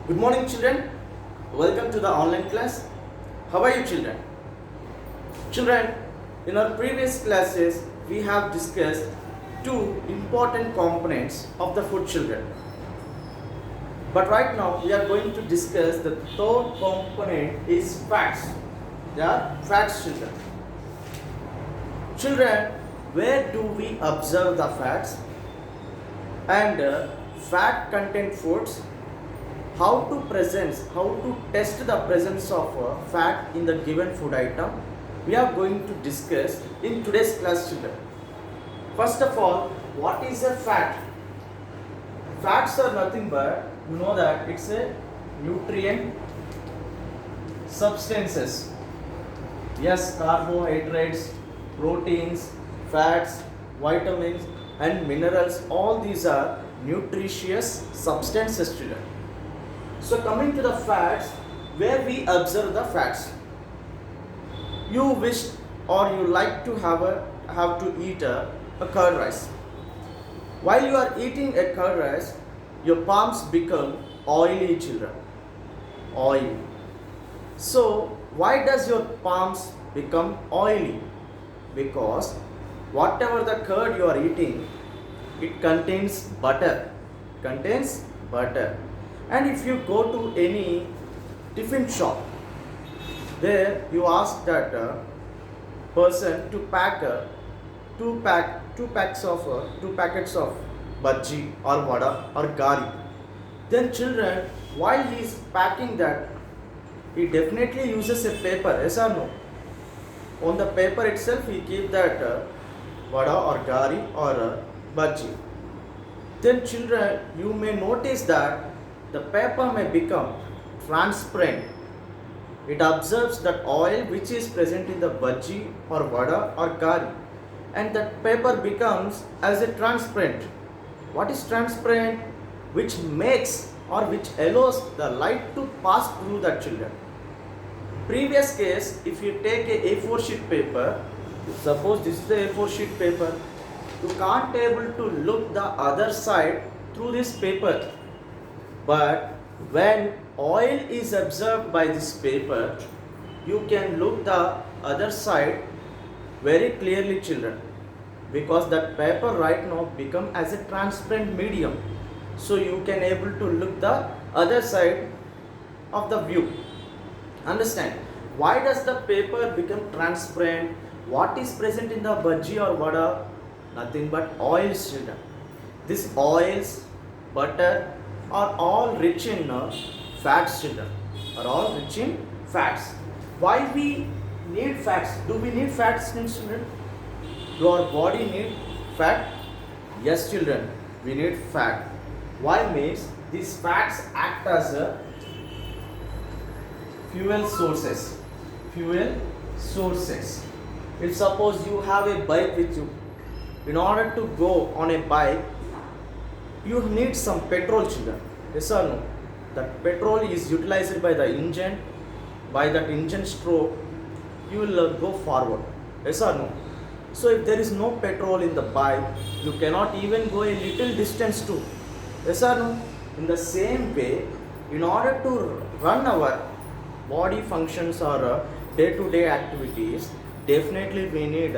Good morning, children. Welcome to the online class. How are you, children? Children, in our previous classes, we have discussed two important components of the food, children. But right now, we are going to discuss the third component is fats. They are fats, children. Children, where do we observe the fats? And fat content foods, how to test the presence of fat in the given food item, we are going to discuss in today's class, children. First of all, what is a fat? Fats are nothing but, you know that it's a nutrient substances. Yes, carbohydrates, proteins, fats, vitamins and minerals, all these are nutritious substances, children. So coming to the fats, where we observe the fats. You wish or you like to have to eat a curd rice. While you are eating a curd rice, your palms become oily, children. Oily. So why does your palms become oily? Because whatever the curd you are eating, it contains butter. Contains butter. And if you go to any tiffin shop, there you ask that person to pack two packets of 2 packets of bhaji or vada or gari. Then children, while he is packing that, he definitely uses a paper. Yes or no? On the paper itself, he keep that vada or gari or bhaji. Then children, you may notice that the paper may become transparent. It absorbs that oil which is present in the bhaji or vada or gari, and that paper becomes as a transparent. What is transparent? Which makes or which allows the light to pass through the children. Previous case, if you take a A4 sheet paper, suppose this is the A4 sheet paper, you can't able to look the other side through this paper. But when oil is absorbed by this paper, you can look the other side very clearly, children, because that paper right now become as a transparent medium, so you can able to look the other side of the view. Understand? Why does the paper become transparent? What is present in the bhaji or vada? Nothing but oils, children. These oils, butter, are all rich in fats, children. Are all rich in fats. Why we need fats? Do we need fats, children? Do our body need fat? Yes, children. We need fat. Why means these fats act as a fuel sources. Fuel sources. If suppose you have a bike with you, in order to go on a bike, you need some petrol, children. Yes or no? That petrol is utilized by the engine. By that engine stroke, you will go forward. Yes or no? So if there is no petrol in the bike, you cannot even go a little distance too. Yes or no? In the same way, in order to run our body functions or day-to-day activities, definitely we need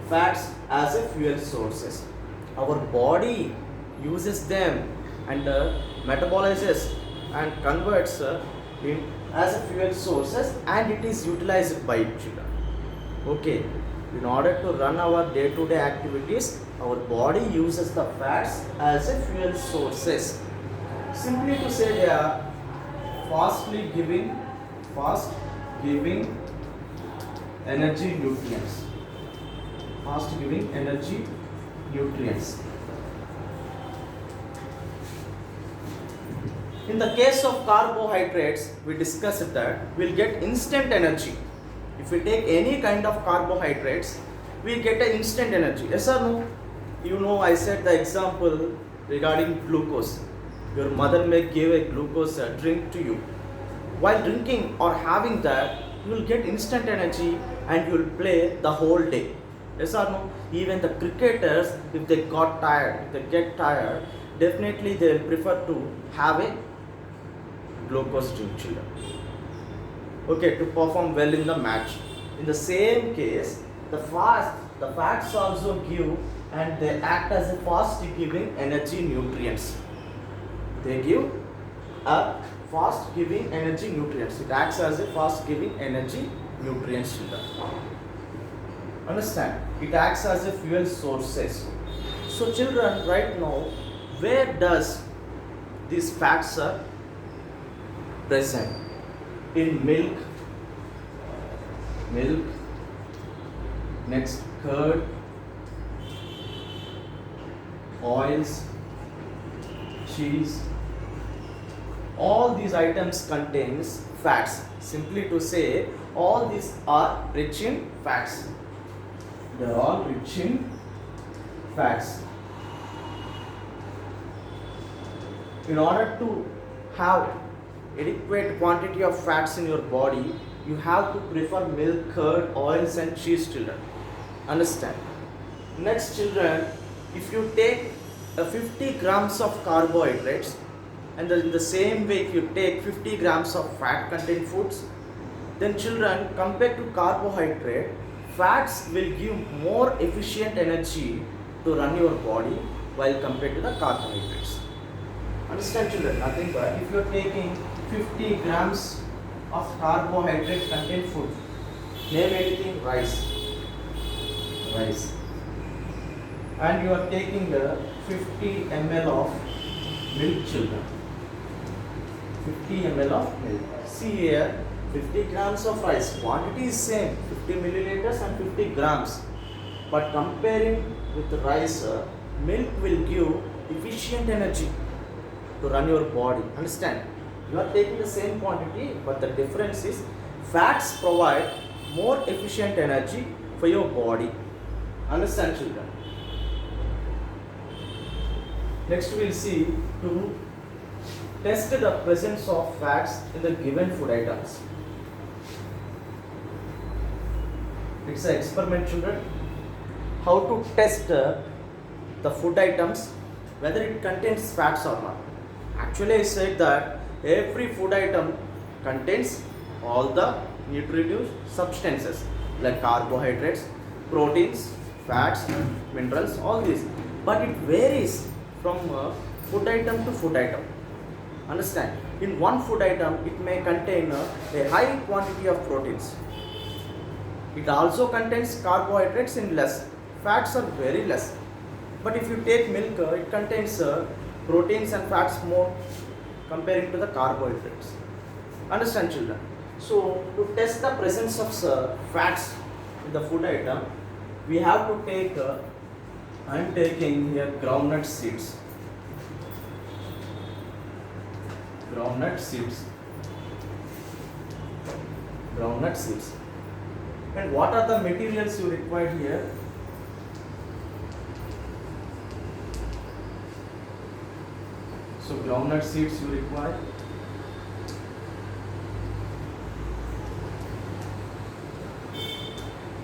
fats as a fuel sources. Our body uses them and metabolizes and converts in as a fuel sources, and it is utilized by children. Okay, in order to run our day-to-day activities, our body uses the fats as a fuel sources. Simply to say, they are fast giving energy nutrients. Fast giving energy nutrients. In the case of carbohydrates, we discussed that we'll get instant energy. If we take any kind of carbohydrates, we get an instant energy. Yes or no? You know, I said the example regarding glucose. Your mother may give a glucose drink to you. While drinking or having that, you will get instant energy and you will play the whole day. Yes or no? Even the cricketers, if they get tired, definitely they will prefer to have a glucose drink, children. Okay, to perform well in the match. In the same case, the fats also give and they act as a fast giving energy nutrients. They give a fast giving energy nutrients. It acts as a fast giving energy nutrients, children. Understand? It acts as a fuel sources. So children, right now, where does these fats are present? In milk, next curd, oils, cheese. All these items contains fats. Simply to say, all these are rich in fats. They are all rich in fats. In order to have adequate quantity of fats in your body, you have to prefer milk, curd, oils and cheese, children. Understand? Next, children, if you take 50 grams of carbohydrates and in the same way if you take 50 grams of fat contained foods, then children, compared to carbohydrate, fats will give more efficient energy to run your body while compared to the carbohydrates. Understand, children? Nothing but if you are taking 50 grams of carbohydrate contained food, name anything, rice, and you are taking 50 ml of milk, children, 50 ml of milk. See here, 50 grams of rice, quantity is same, 50 milliliters and 50 grams, but comparing with rice, milk will give efficient energy to run your body. Understand? You are taking the same quantity, but the difference is fats provide more efficient energy for your body. Understand, children? Next we will see to test the presence of fats in the given food items. It's an experiment, children. How to test the food items, whether it contains fats or not. Actually, I said that every food item contains all the nutritive substances like carbohydrates, proteins, fats, minerals, all these. But it varies from food item to food item. Understand? In one food item, it may contain a high quantity of proteins. It also contains carbohydrates in less. Fats are very less. But if you take milk, it contains proteins and fats more comparing to the carbohydrates. Understand, children? So, to test the presence of fats in the food item, we have to take, I am taking here groundnut seeds. Groundnut seeds. And what are the materials you require here? So groundnut seeds you require.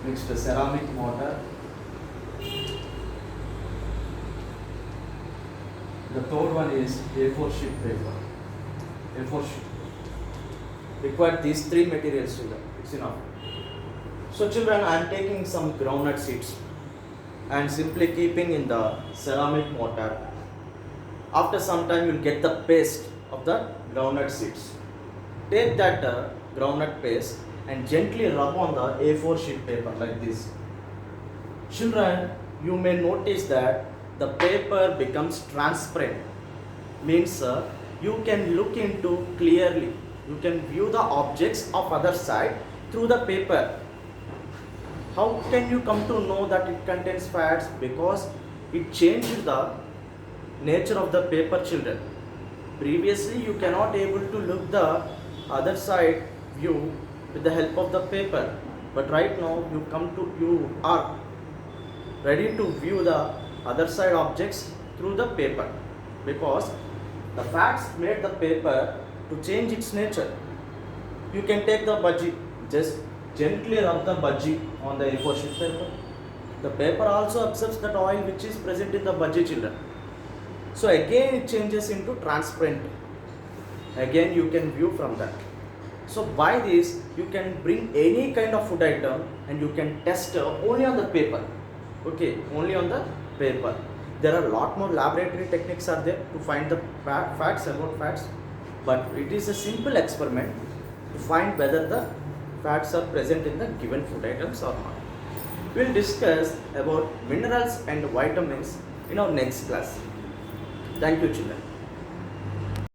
Next, ceramic mortar. The third one is A4 sheet paper. A4 sheet. Require these three materials, children. It's enough. So children, I am taking some groundnut seeds and simply keeping in the ceramic mortar. After some time, you will get the paste of the groundnut seeds. Take that groundnut paste and gently rub on the A4 sheet paper like this. Children, you may notice that the paper becomes transparent. Means you can look into clearly. You can view the objects of other side through the paper. How can you come to know that it contains fats? Because it changes the nature of the paper, children. Previously, you cannot able to look the other side view with the help of the paper. But right now, you are ready to view the other side objects through the paper. Because the fats made the paper to change its nature. You can take the bhaji, just gently rub the bhaji on the A4 sheet paper. The paper also absorbs that oil which is present in the bhaji, children. So again it changes into transparent. again you can view from that. So by this you can bring any kind of food item and you can test only on the paper. Okay, only on the paper. There are a lot more laboratory techniques are there to find the facts about fats, but it is a simple experiment to find whether the fats are present in the given food items or not. We will discuss about minerals and vitamins in our next class. Thank you, children.